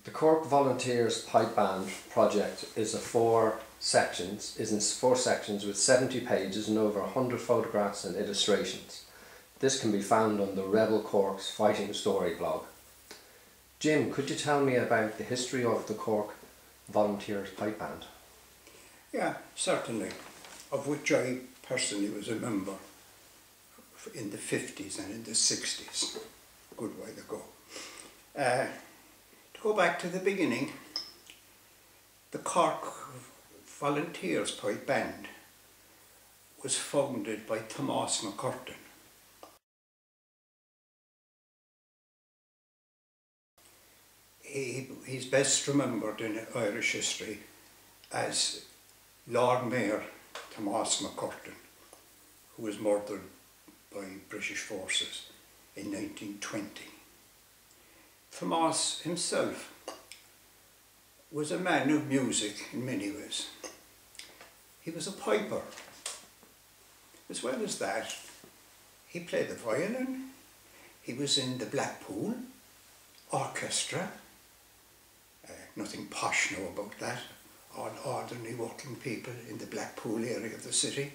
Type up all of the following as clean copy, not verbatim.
The Cork Volunteers Pipe Band project is in four sections with 70 pages and over 100 photographs and illustrations. This can be found on the Rebel Cork's Fighting Story blog. Jim, could you tell me about the history of the Cork Volunteers Pipe Band? Yeah, certainly, of which I personally was a member in the 50s and in the 60s, a good while ago. To go back to the beginning, the Cork Volunteers Pipe Band was founded by Tomás MacCurtain. He's best remembered in Irish history as Lord Mayor Tomás MacCurtain, who was murdered by British forces in 1920. Tomás himself was a man of music in many ways. He was a piper. As well as that, he played the violin, he was in the Blackpool Orchestra, nothing posh now about that, all ordinary working people in the Blackpool area of the city.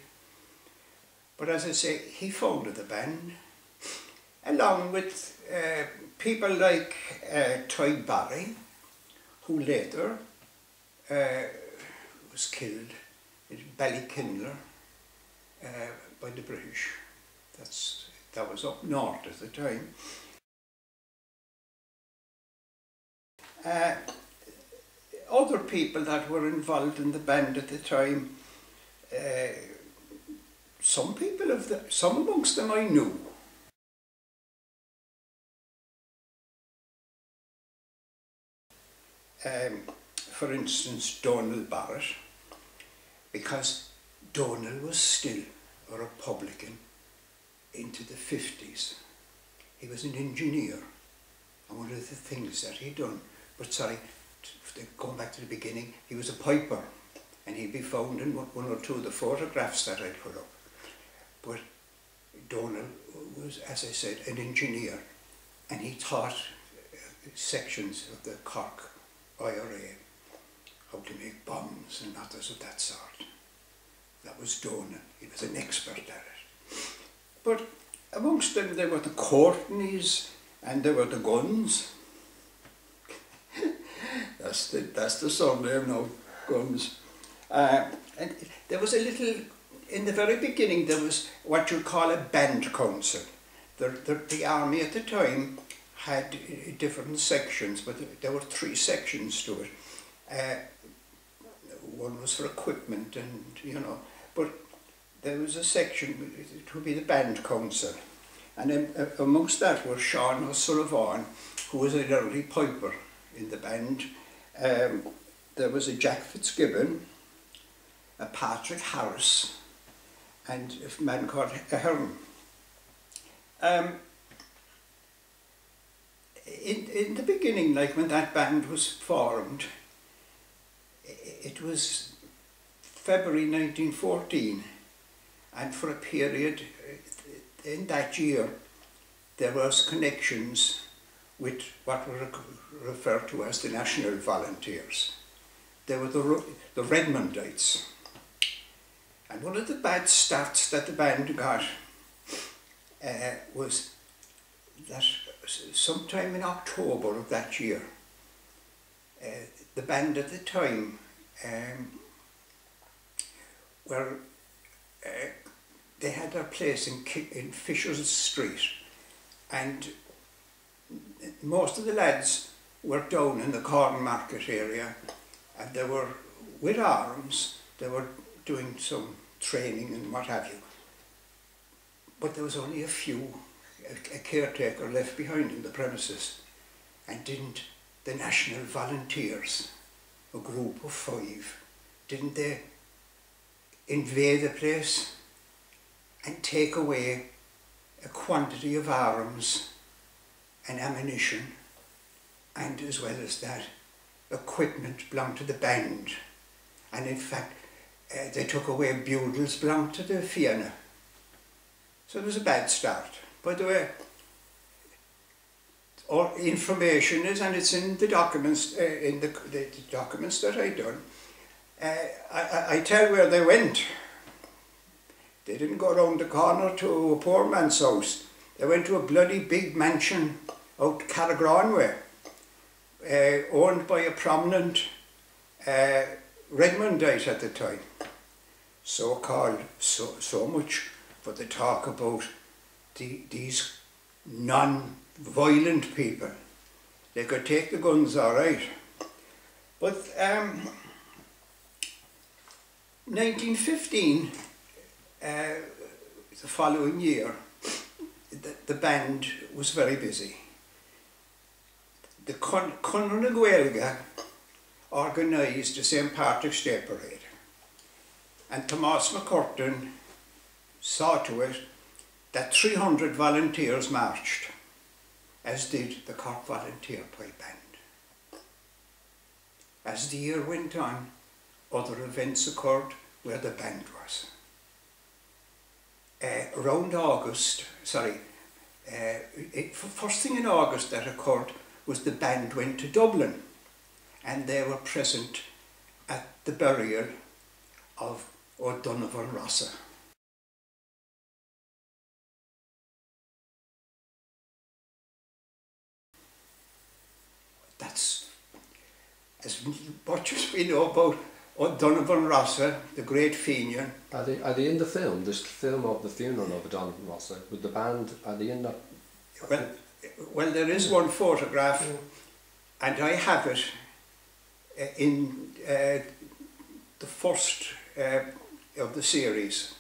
But as I say, he founded the band, along with people like Toy Barry, who later was killed in Ballykindler by the British. That was up north at the time. Other people that were involved in the band at the time, some amongst them I knew. For instance, Donald Barrett, because Donald was still a Republican into the 50s. He was an engineer, and one of the things that he'd done, but sorry, going back to the beginning, he was a piper, and he'd be found in one or two of the photographs that I'd put up. But Donald was, as I said, an engineer, and he taught sections of the Cork IRA how to make bombs and matters of that sort. That was Donald. He was an expert at it. But amongst them there were the Courtneys and there were the Guns. That's the surname now, Guns. And there was a little, in the very beginning there was what you call a band council. The army at the time had different sections, but there were 3 sections to it. One was for equipment and, but there was a section, it would be the band council. And amongst that was Sean O'Sullivan, who was an early piper in the band. There was a Jack Fitzgibbon, a Patrick Harris, and a man called Ahern. In the beginning, like when that band was formed, it was February 1914, and for a period in that year there was connections with what were referred to as the National Volunteers. They were the Redmondites. And one of the bad starts that the band got was that sometime in October of that year, the band at the time they had their place in Fisher's Street, and most of the lads were down in the Corn Market area, and they were with arms, they were doing some training and what have you. But there was only a caretaker left behind in the premises, and didn't the National Volunteers, a group of 5, didn't they invade the place and take away a quantity of arms and ammunition, and as well as that, equipment belonged to the band, and in fact they took away bugles belonged to the Fein. So it was a bad start. By the way, or information is, and it's in the documents, in the documents that I done. I tell where they went. They didn't go round the corner to a poor man's house. They went to a bloody big mansion out Carragran way, owned by a prominent Redmondite at the time. So-called, so much for the talk about these non-violent people. They could take the guns all right. But 1915, the following year, the band was very busy. The Conran na Gaeilge organised the St. Patrick's Day Parade, and Tomás MacCurtain saw to it that 300 volunteers marched, as did the Cork Volunteer Pipe Band. As the year went on, other events occurred where the band was. Around August, first thing in August that occurred was the band went to Dublin, and they were present at the burial of O'Donovan Rossa. That's as much as we know about O'Donovan Rossa, the great Fein. Are they in the film? This film of the funeral of O'Donovan Rossa with the band. Are they in that? Well, there is one photograph, and I have it in the first of the series.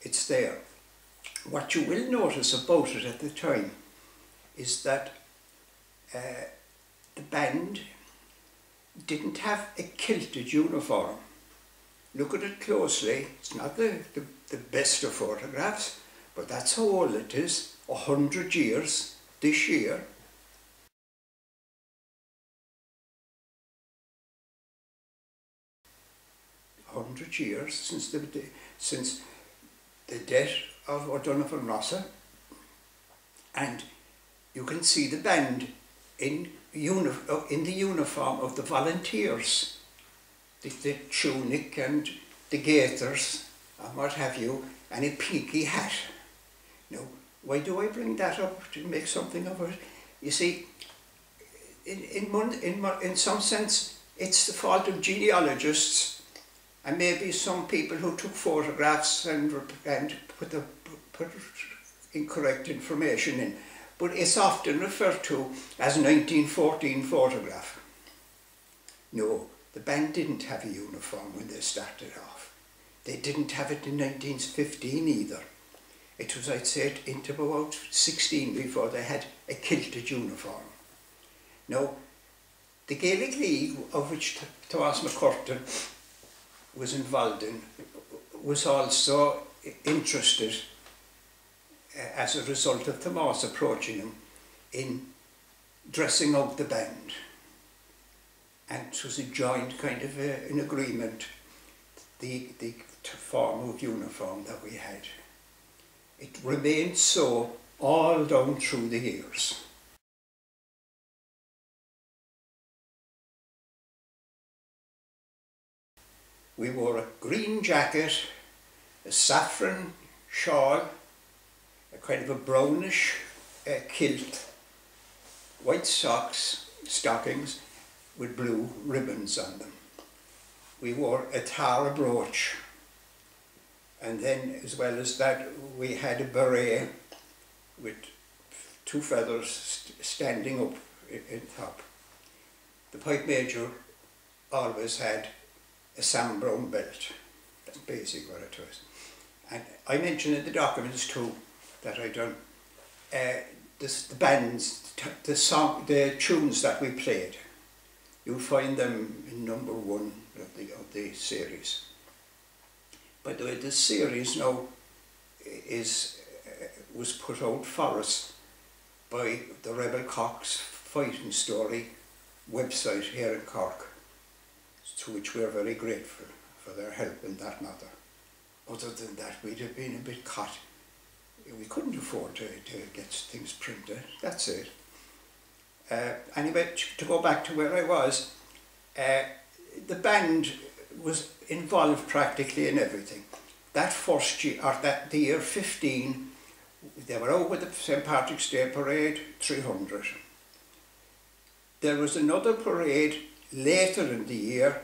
It's there. What you will notice about it at the time is that the band didn't have a kilted uniform. Look at it closely. It's not the best of photographs, but that's how old it is. 100 years this year. Years since the death of O'Donovan Rossa, and you can see the band in the uniform of the volunteers, the tunic and the gaiters and what have you, and a peaky hat. Now, why do I bring that up to make something of it? You see, in some sense, it's the fault of genealogists and maybe some people who took photographs and put incorrect information in. But it's often referred to as 1914 photograph. No, the band didn't have a uniform when they started off. They didn't have it in 1915 either. It was, I'd say, into about 16 before they had a kilted uniform. Now, the Gaelic League, of which Tomás MacCurtain was involved in, was also interested as a result of Tomás approaching him in dressing up the band, and it was a joint kind of an agreement, the form of uniform that we had. It remained so all down through the years. We wore a green jacket, a saffron shawl, a kind of a brownish kilt, white socks, stockings with blue ribbons on them. We wore a tara brooch, and then as well as that we had a beret with two feathers standing up in top. The pipe major always had a Sam Brown belt. That's basically what it was. And I mentioned in the documents too that I done the bands, the tunes that we played. You'll find them in number 1 of the series. By the way, this series now was put out for us by the Rebel Cox Fighting Story website here in Cork, to which we are very grateful for their help in that matter. Other than that, we'd have been a bit caught. We couldn't afford to get things printed, that's it. Anyway, to go back to where I was, the band was involved practically in everything. That first year, or the year 15, they were out with the St. Patrick's Day parade, 300. There was another parade later in the year,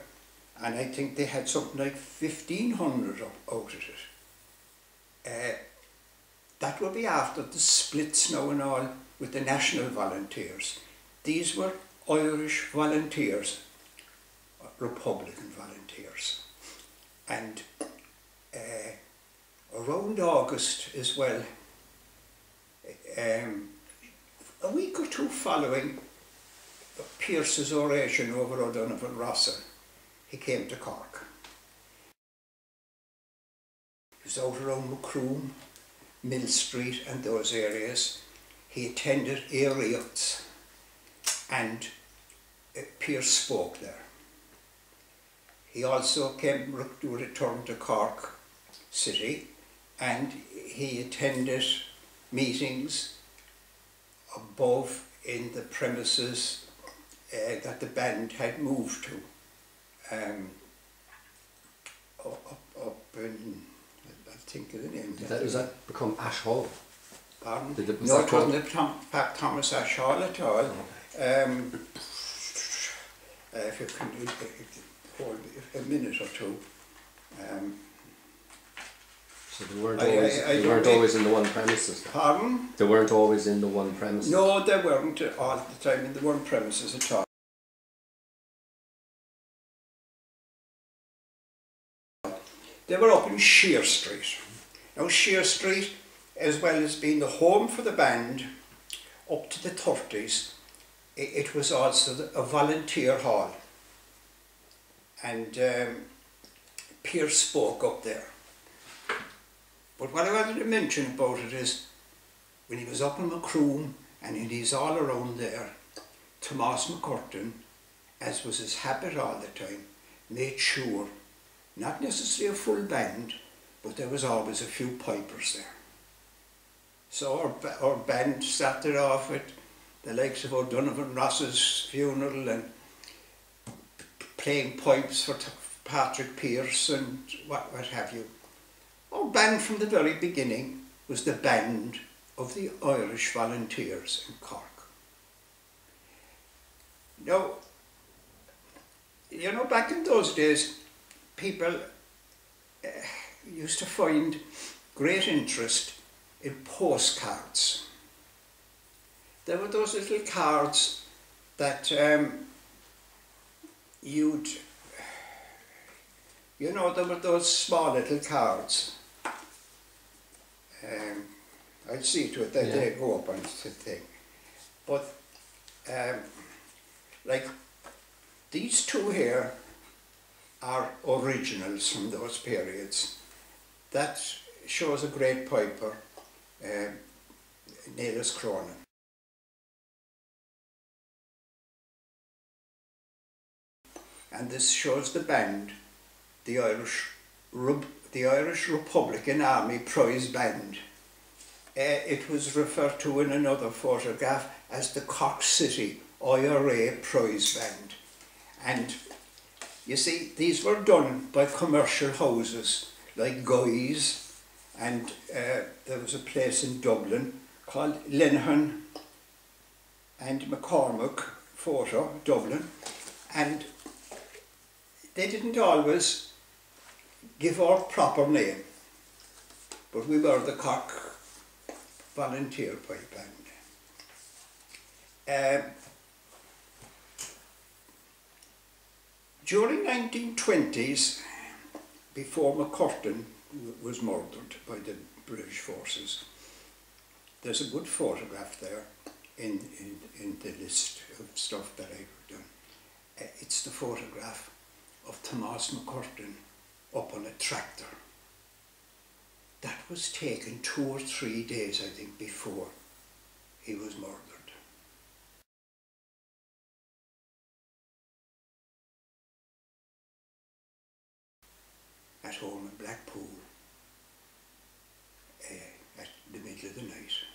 and I think they had something like 1,500 out of it. That will be after the splits now and all with the National Volunteers. These were Irish volunteers, Republican volunteers. And around August as well, a week or two following Pearse's oration over O'Donovan Rossa, he came to Cork. He was out around MacCurtain, Mill Street and those areas. He attended Airiots, and Pearse spoke there. He also came to return to Cork City, and he attended meetings above in the premises that the band had moved to, up in, I think of the name. Does that become Ash Hall? Pardon? No, it wasn't the Thomas Ash Hall at all. Okay. If you can hold a minute or two. So they weren't always in the one premises? Pardon? They weren't always in the one premises? No, they weren't all the time in the one premises at all. They were up in Shear Street. Now Shear Street, as well as being the home for the band up to the 30s, it was also a volunteer hall. And Pearse spoke up there. But what I wanted to mention about it is, when he was up in MacCurtain and he's all around there, Tomás MacCurtain, as was his habit all the time, made sure, not necessarily a full band, but there was always a few pipers there. So our band started off with the likes of O'Donovan Ross's funeral and playing pipes for Patrick Pearse and what have you. Our band from the very beginning was the band of the Irish Volunteers in Cork. Now, you know, back in those days, people used to find great interest in postcards. There were those little cards that there were those small little cards. I'll see to it that they go up on the thing. But like these two here are originals from those periods. That shows a great piper, Nelis Cronin. And this shows the band, the Irish Republican Army Prize Band. It was referred to in another photograph as the Cork City IRA Prize Band. And you see, these were done by commercial houses like Guy's, and there was a place in Dublin called Lenihan and McCormick Photo, Dublin, and they didn't always give our proper name, but we were the Cork Volunteer Pipe Band. During 1920s, before MacCurtain was murdered by the British forces, there's a good photograph there in the list of stuff that I've done. It's the photograph of Tomás MacCurtain up on a tractor. That was taken 2 or 3 days, I think, before he was murdered. At home in Blackpool, at the middle of the night.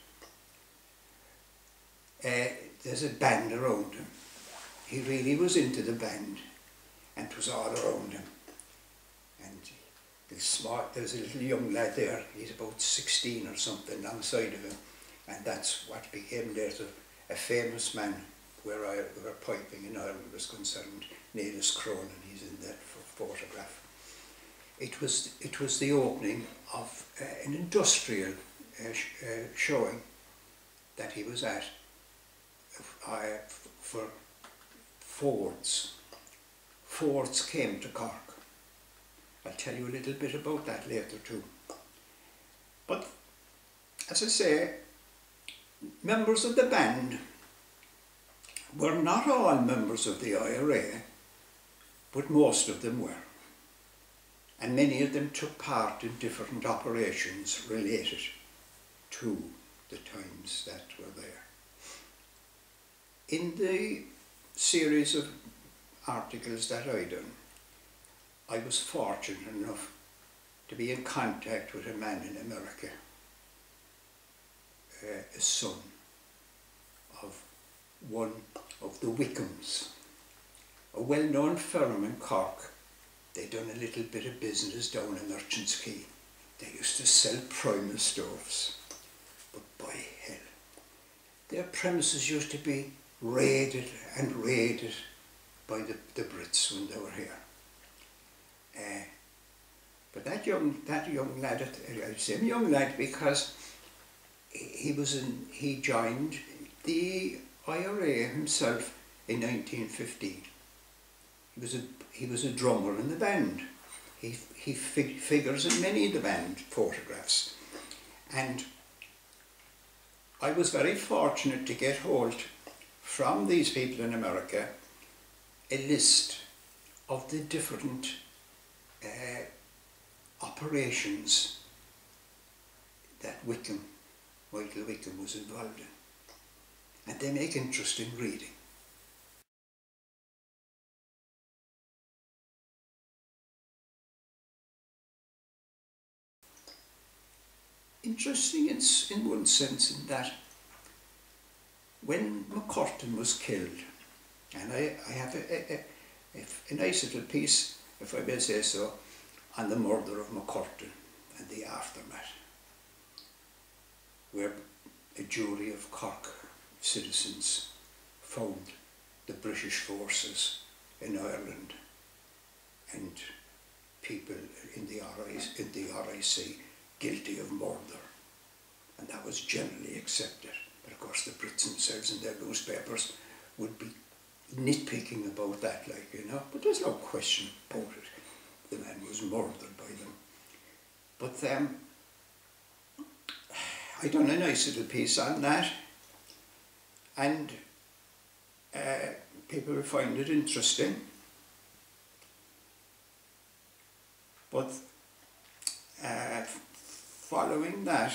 there's a band around him. He really was into the band, and it was all around him. And there's a little young lad there, he's about 16 or something, alongside of him, and that's what became later a famous man where piping in Ireland was concerned, Neil's Cronin, he's in that photograph. It was the opening of an industrial showing that he was at for Fords. Fords came to Cork. I'll tell you a little bit about that later too. But as I say, members of the band were not all members of the IRA, but most of them were. And many of them took part in different operations related to the times that were there. In the series of articles that I done, I was fortunate enough to be in contact with a man in America, a son of one of the Wickhams, a well-known firm in Cork. They done a little bit of business down in Merchant's Quay. They used to sell primus stoves, but by hell, their premises used to be raided and raided by the Brits when they were here. But that young lad, I say young lad because he joined the IRA himself in 1915. He was a drummer in the band. He figures in many of the band photographs, and I was very fortunate to get hold from these people in America a list of the different operations that Michael Wickham was involved in, and they make interesting reading. Interesting in one sense, in that when MacCurtain was killed, and I have a nice little piece, if I may say so, on the murder of MacCurtain and the aftermath, where a jury of Cork citizens found the British forces in Ireland and people in the RIC guilty of murder, and that was generally accepted. But of course the Brits themselves in their newspapers would be nitpicking about that, like, you know, but there's no question about it. The man was murdered by them. But I done a nice little piece on that, and people will find it interesting. But following that,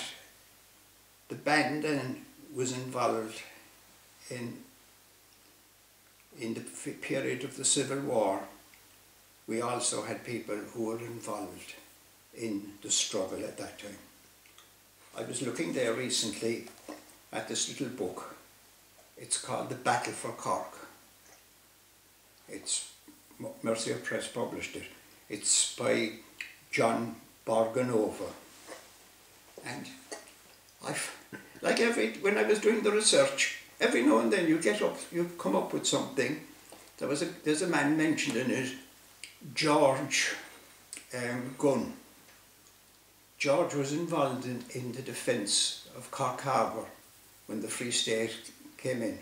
the band then was involved in the period of the Civil War. We also had people who were involved in the struggle at that time. I was looking there recently at this little book. It's called The Battle for Cork. It's Mercier Press published it. It's by John Borganova. And when I was doing the research, every now and then you come up with something. There's a man mentioned in it, George Gunn. George was involved in the defence of Cork Harbour when the Free State came in.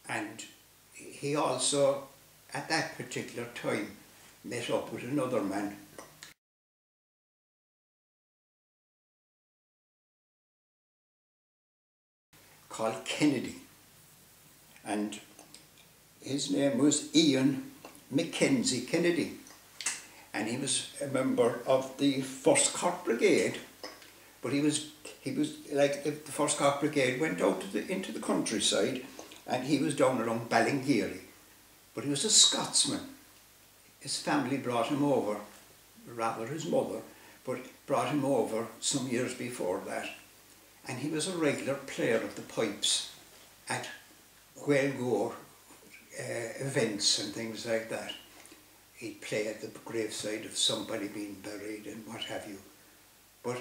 And he also, at that particular time, met up with another man called Kennedy, and his name was Ian Mackenzie Kennedy, and he was a member of the 1st Cork Brigade, but he was like the 1st Cork Brigade went out into the countryside, and he was down around Ballingeary, but he was a Scotsman. His family brought him over, rather his mother, but brought him over some years before that, and he was a regular player of the pipes at well-go events and things like that. He'd play at the graveside of somebody being buried and what have you. But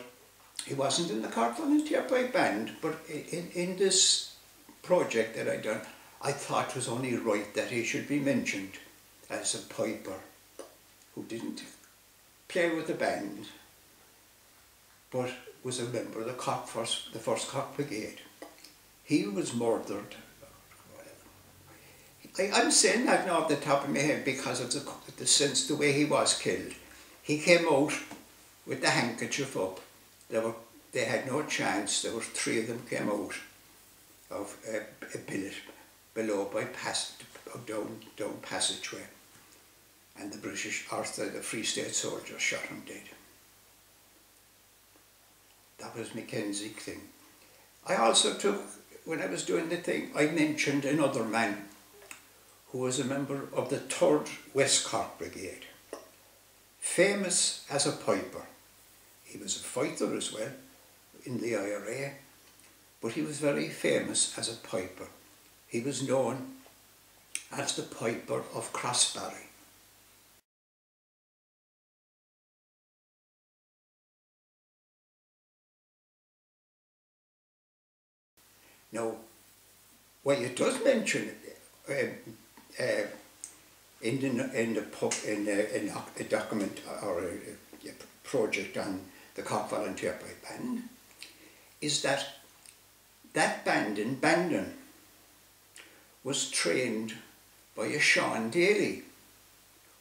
he wasn't in the Cork Volunteer Pipe Band, but in this project that I'd done, I thought it was only right that he should be mentioned as a piper who didn't play with the band, but was a member of the first Cork Brigade. He was murdered. I'm saying that now off the top of my head because of the way he was killed. He came out with the handkerchief up. They had no chance. There were 3 of them came out of a billet below by down passageway, and the the Free State soldiers shot him dead. That was Mackenzie's thing. I also took, when I was doing the thing, I mentioned another man who was a member of the 3rd West Cork Brigade, famous as a piper. He was a fighter as well in the IRA, but he was very famous as a piper. He was known as the Piper of Crossbarry. Now, what it does mention in a document or a project on the Cork Volunteer Pipe Band is that band in Bandon was trained by a Sean Daly,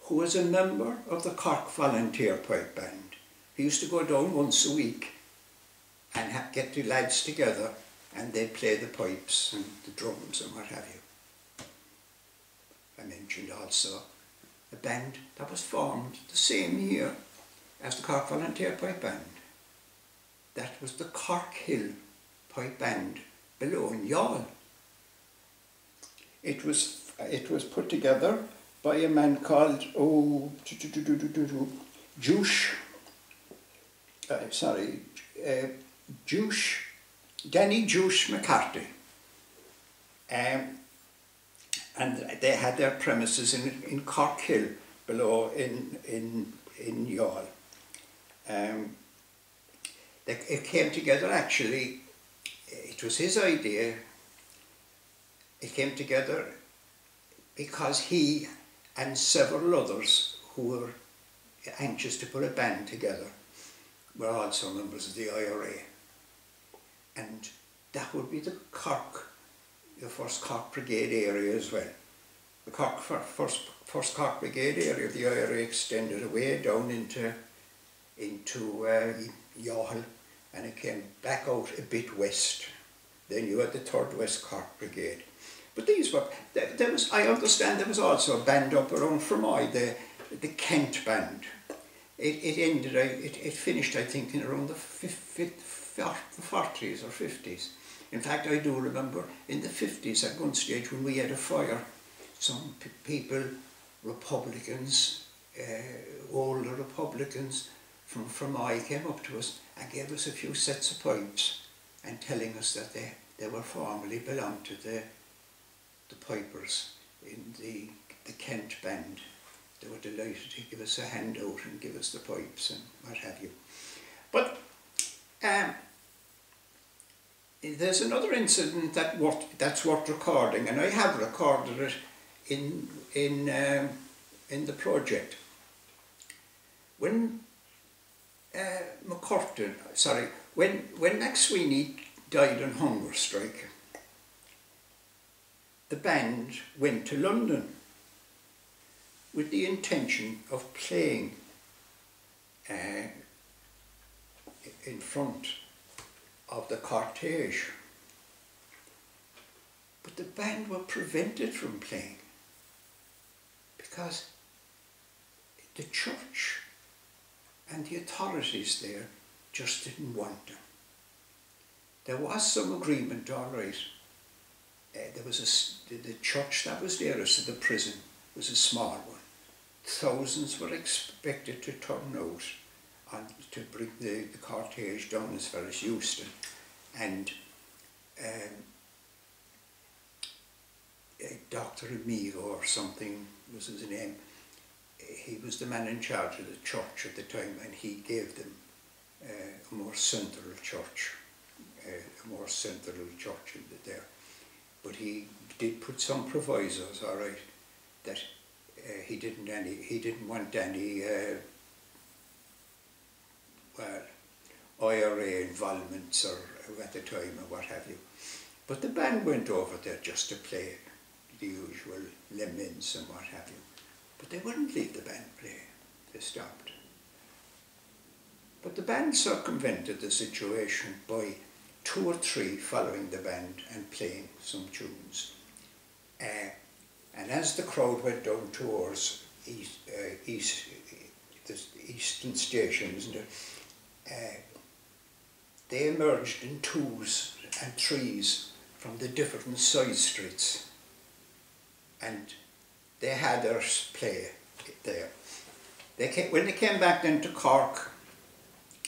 who was a member of the Cork Volunteer Pipe Band. He used to go down once a week and get the lads together, and they'd play the pipes and the drums and what have you. I mentioned also a band that was formed the same year as the Cork Volunteer Pipe Band. That was the Cork Hill Pipe Band below in Youghal. It was put together by a man called Danny Juice McCarthy. And they had their premises in Cork Hill below in Youghal. It came together actually, it was his idea. It came together because he and several others who were anxious to put a band together were also members of the IRA. And that would be the first Cork Brigade area as well. The first Cork Brigade area of the IRA extended away down into Youghal, and it came back out a bit west. Then you had the 3rd West Cork Brigade. But these were, I understand there was also a band up around Fermoy, the Kent band. It finished, I think, in around the 40s or 50s. In fact, I do remember in the 50s at one stage when we had a fire, some people, Republicans, older Republicans from Fermoy came up to us and gave us a few sets of pipes and telling us that they were formerly belonged to the pipers in the Kent band. They were delighted to give us a handout and give us the pipes and what have you. But there's another incident that's worth recording, and I have recorded it in the project. When when McSweeney died on hunger strike, the band went to London with the intention of playing in front of the cortege. But the band were prevented from playing because the church and the authorities there just didn't want them. There was some agreement, all right. There was the church that was there, so the prison was a small one. Thousands were expected to turn out to bring the cortege down as far as Euston, and Dr. Amigo or something was his name. He was the man in charge of the church at the time, and he gave them a more central church, in there. But he did put some provisos, all right, that he didn't want any well, IRA involvements or at the time or what have you. But the band went over there just to play the usual lemons and what have you. But they wouldn't leave the band play. They stopped. But the band circumvented the situation by 2 or 3 following the band and playing some tunes. And as the crowd went down towards the eastern stations, they emerged in 2s and 3s from the different side streets, and they had their play there. When they came back then to Cork,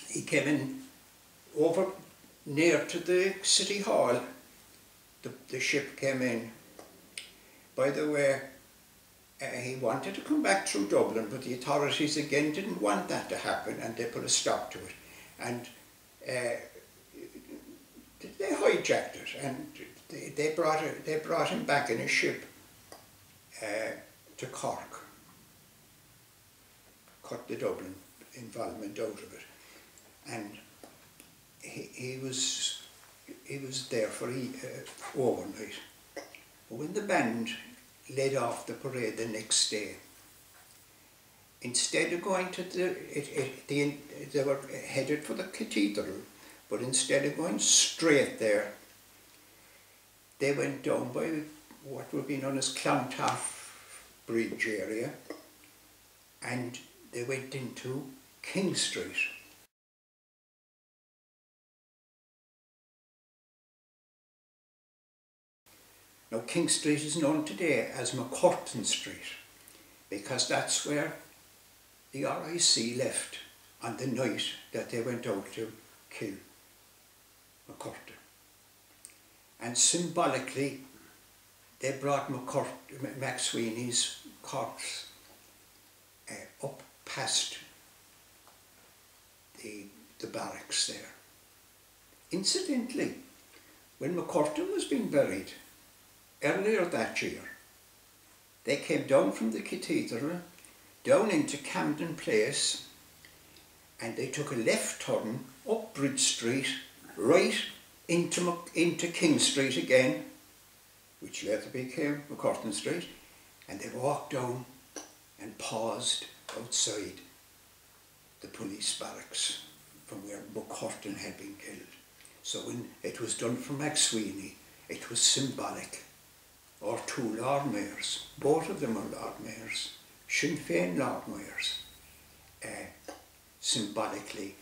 he came in over near to the City Hall. The ship came in. By the way, he wanted to come back through Dublin, but the authorities again didn't want that to happen, and they put a stop to it. And they hijacked it, and they brought him back in a ship to Cork. Cut the Dublin involvement out of it, and he was there for overnight. But when the band led off the parade the next day, instead of going to they were headed for the cathedral, but instead of going straight there, they went down by what would be known as Clontarf Bridge area, and they went into King Street. Now King Street is known today as MacCurtain Street, because that's where the RIC left on the night that they went out to kill MacCurtain. And symbolically, they brought Mac Sweeney's corpse up past the barracks there. Incidentally, when MacCurtain was being buried, earlier that year, they came down from the cathedral, down into Camden Place, and they took a left turn up Bridge Street, right into King Street again, which later became MacCurtain Street, and they walked down and paused outside the police barracks from where MacCurtain had been killed. So when it was done for Mac Sweeney, it was symbolic. Or 2 Lord Mayors, both of them are Lord Mayors, Sinn Fein Lord Mayors. Symbolically,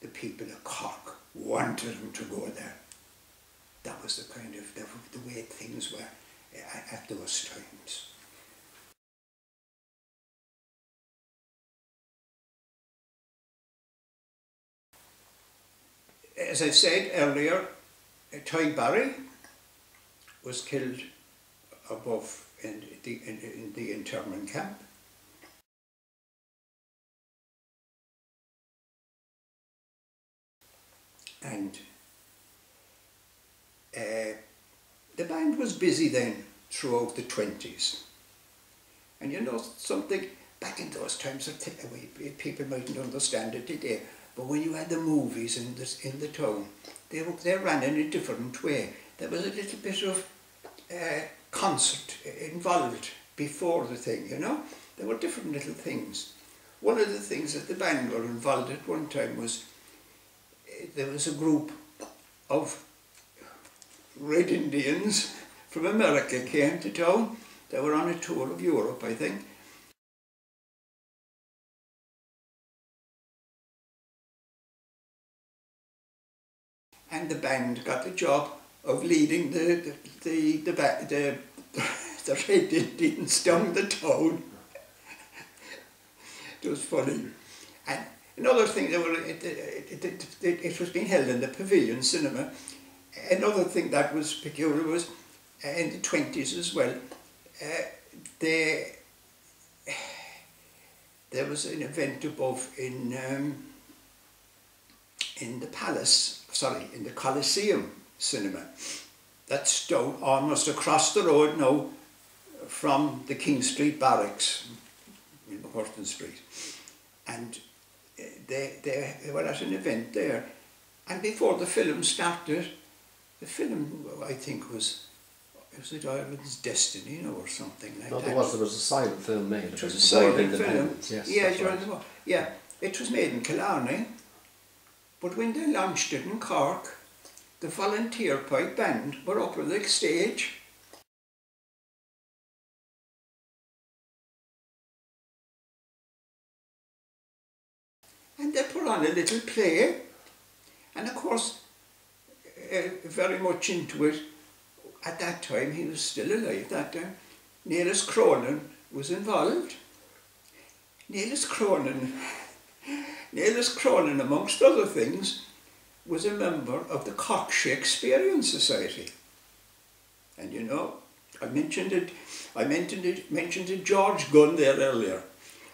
the people of Cork wanted him to go there. That was the kind of the way things were at those times. As I said earlier, Ty Barry was killed above in the internment camp. And the band was busy then throughout the 20s. And you know something, back in those times, people mightn't understand it today, but when you had the movies in the town, they ran in a different way. There was a little bit of concert involved before the thing, you know. There were different little things. One of the things that the band were involved at one time was there was a group of Red Indians from America came to town. They were on a tour of Europe, I think. And the band got the job of leading the Red Indians down the town. It was funny. And another thing, it was being held in the Pavilion Cinema. Another thing that was peculiar was in the 20s as well, there was an event above in the Palace, sorry, in the Coliseum cinema. That's down almost across the road now from the King Street Barracks in MacCurtain Street. And they were at an event there. And before the film started, the film, I think, was it Ireland's Destiny, you know, or something like that? There was a silent film made. It was a silent film. Yes, yeah, during the war. Yeah, it was made in Killarney, but when they launched it in Cork, the volunteer pipe band were up on the stage. And they put on a little play, and of course, very much into it. At that time, he was still alive that time. Neelis Cronin was involved. Neelis Cronin, amongst other things, was a member of the Cork Shakespearean Society. And you know, I mentioned George Gunn there earlier.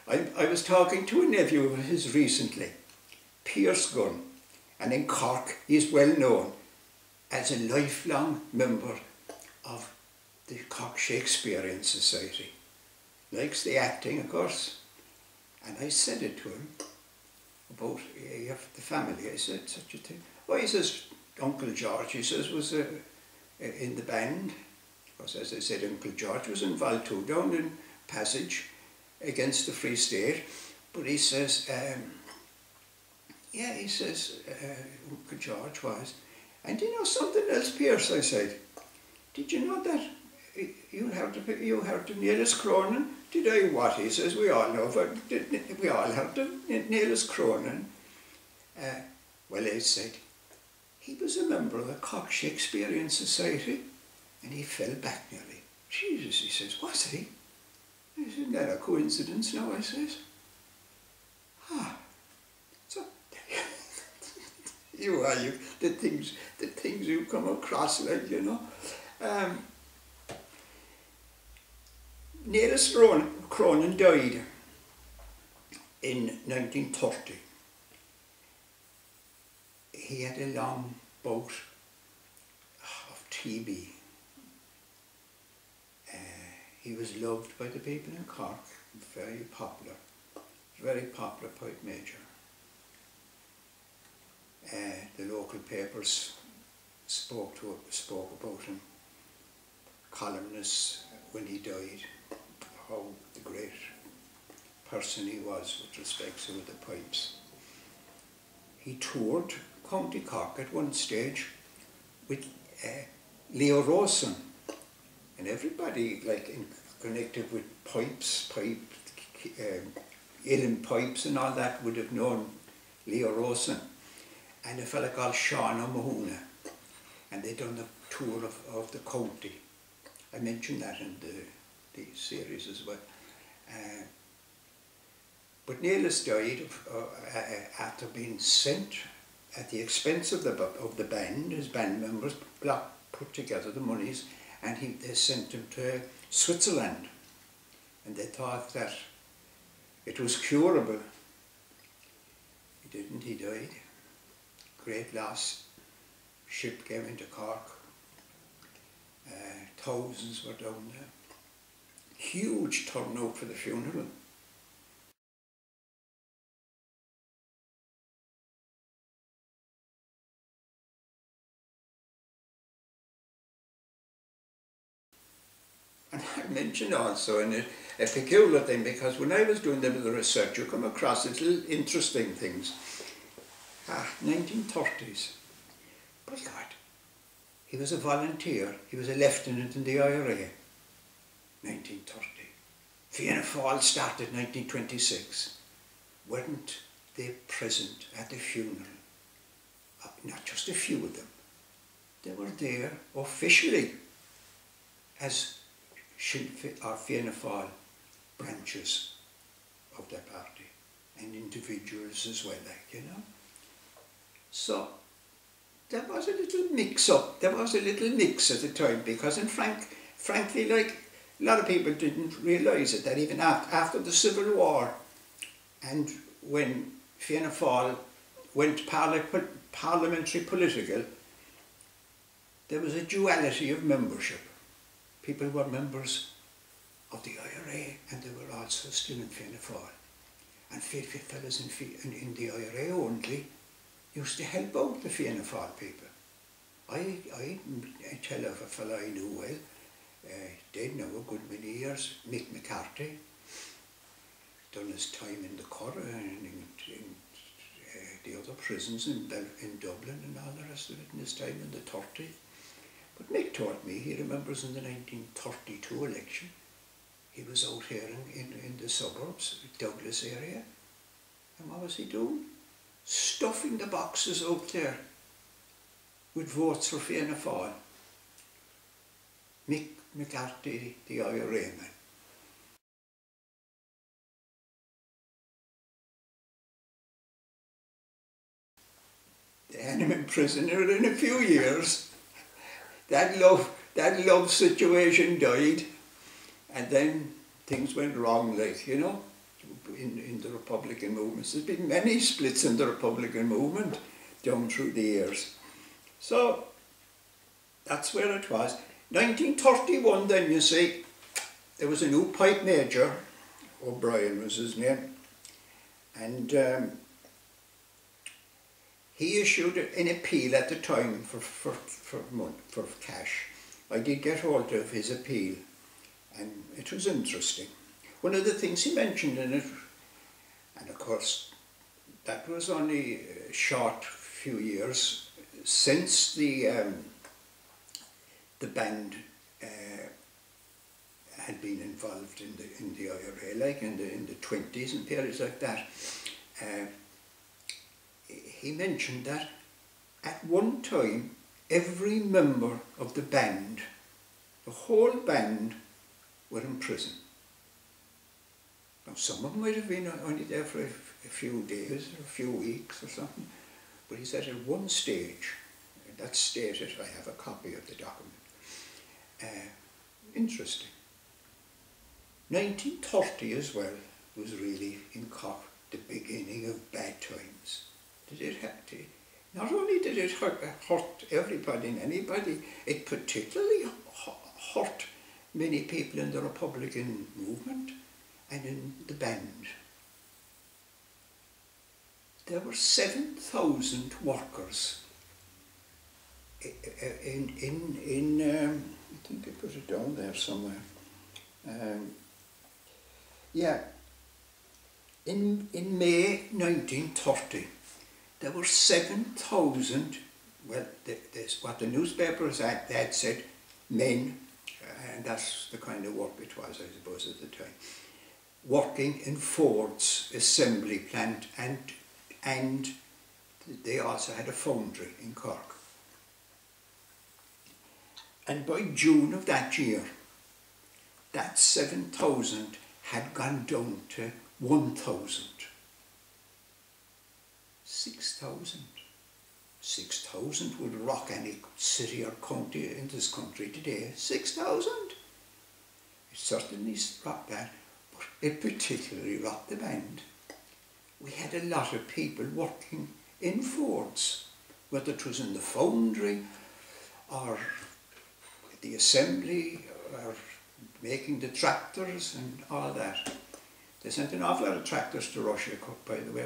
I was talking to a nephew of his recently, Pierce Gunn, and in Cork he's well known as a lifelong member of the Cork Shakespearean Society. Likes the acting, of course. And I said it to him about the family. I said such a thing. Well, he says, Uncle George, he says, was in the band. Because as I said, Uncle George was involved too, down in Passage against the Free State. But he says, yeah, he says, Uncle George was. And you know something else, Pierce, I said. Did you know that you heard of Neelis Cronin? Did I what? He says, we all know, we all heard of Neelis Cronin. Well, I said, he was a member of the Cork Shakespearean Society, and he fell back nearly. Jesus, he says, was he? I said, isn't that a coincidence now, I says. So, the things you come across, like, you know. Neelis Cronin died in 1930. He had a long bout of TB. He was loved by the people in Cork, very popular pipe major. The local papers spoke about him. Columnists, when he died, how the great person he was with respect to the pipes. He toured County Cork at one stage with Leo Rosen, and everybody connected with pipes, Illan pipes and all that would have known Leo Rosen, and a fella called Sean O'Mahuna, and they'd done the tour of the county. I mentioned that in the series as well. But Neelis died after being sent at the expense of the band. His band members put together the monies, and they sent him to Switzerland, and they thought that it was curable. He didn't, he died. Great loss. Ship came into Cork. Thousands were down there. Huge turnout for the funeral. And I mentioned also a peculiar thing, because when I was doing the research, you come across little interesting things. 1930s. By God, he was a volunteer. He was a lieutenant in the IRA. 1930. Fianna Fáil started 1926. Weren't they present at the funeral? Not just a few of them. They were there officially as Fianna Fáil branches of their party, and individuals as well, like, you know. So there was a little mix-up. There was a little mix at the time, because frankly, like, a lot of people didn't realise it, that even after the Civil War, and when Fianna Fáil went parliamentary political, there was a duality of membership. People were members of the IRA, and they were also still in Fianna Fáil. And fellas in the IRA only used to help out the Fianna Fáil people. I tell of a fellow I knew well, they'd know a good many years, MacCurtain, done his time in the Cork and in the other prisons in Dublin and all the rest of it, in his time in the 30s. But Mick told me he remembers in the 1932 election, he was out here in the suburbs, Douglas area, and what was he doing? Stuffing the boxes out there with votes for Fianna Fáil. MacCurtain, the IRA man. They had him in prison, and in a few years, that love situation died, and then things went wrong, like, you know, in the Republican movements. There's been many splits in the Republican movement down through the years. So that's where it was. 1931 then, you see, there was a new pipe major, O'Brien was his name, and he issued an appeal at the time for cash. I did get hold of his appeal, and it was interesting. One of the things he mentioned in it, and of course that was only a short few years since the band had been involved in the IRA, like in the 20s and periods like that. He mentioned that at one time every member of the band, the whole band, were in prison. Now some of them might have been only there for a few days or a few weeks or something, but he said at one stage, and that's stated, I have a copy of the document. Interesting. 1930 as well was really in Cork the beginning of bad times. Not only did it hurt everybody and anybody, it particularly hurt many people in the Republican movement and in the band. There were 7,000 workers in I think I put it down there somewhere. Yeah, in May 1930, there were 7,000, well, what the newspapers had said, men, and that's the kind of work it was, I suppose, at the time, working in Ford's assembly plant, and they also had a foundry in Cork. And by June of that year, that 7,000 had gone down to 1,000. 6,000. 6,000 would rock any city or county in this country today. 6,000. It certainly rocked that, but it particularly rocked the band. We had a lot of people working in Fords, whether it was in the foundry or the assembly or making the tractors and all that. They sent an awful lot of tractors to Russia, by the way,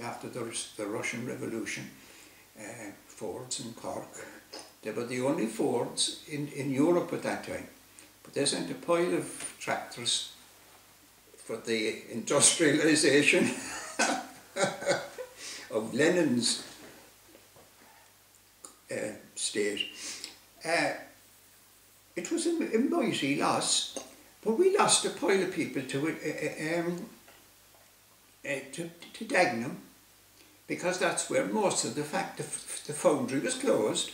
after the Russian Revolution, Fords in Cork. They were the only Fords in Europe at that time. But they sent a pile of tractors for the industrialisation of Lenin's state. It was a mighty loss, but we lost a pile of people to Dagenham, because that's where most of the foundry was closed.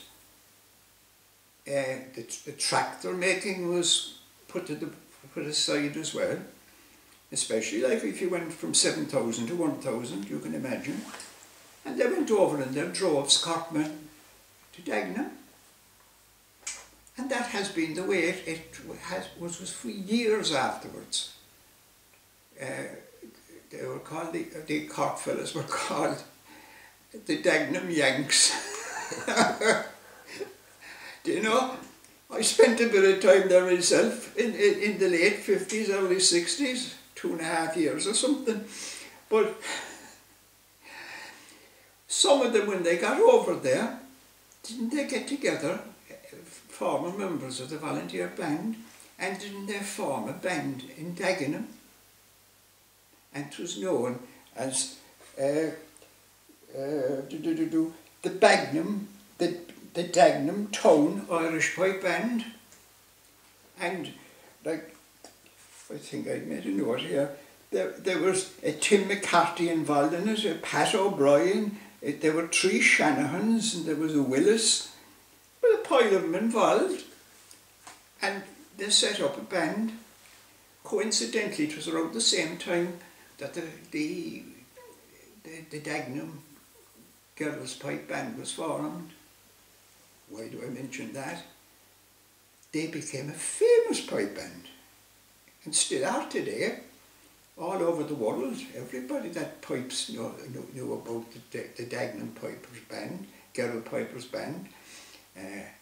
The tractor making was put aside as well, especially like if you went from 7,000 to 1,000, you can imagine. And they went over in their droves, Corkmen, to Dagenham. And that has been the way it was for years afterwards. They were called, the Cork fellas were called the Dagenham Yanks. Do you know? I spent a bit of time there myself in the late 50s, early 60s, 2.5 years or something. But some of them, when they got over there, didn't they get together, former members of the volunteer band, and didn't they form a band in Dagenham? And it was known as the Dagenham Town Irish Pipe Band. And like, I think I made a note here, there was a Tim McCarthy involved in it, a Pat O'Brien, there were 3 Shanahans, and there was a Willis, with a pile of them involved. And they set up a band. Coincidentally, it was around the same time that the Dagenham Girls Pipe Band was formed. Why do I mention that? They became a famous pipe band, and still are today, all over the world. Everybody that pipes knew about the Dagenham Pipers Band, Girl Pipers Band.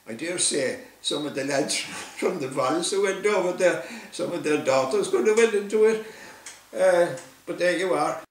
I dare say some of the lads from the Valls who went over there, some of their daughters could have went into it. But there you are.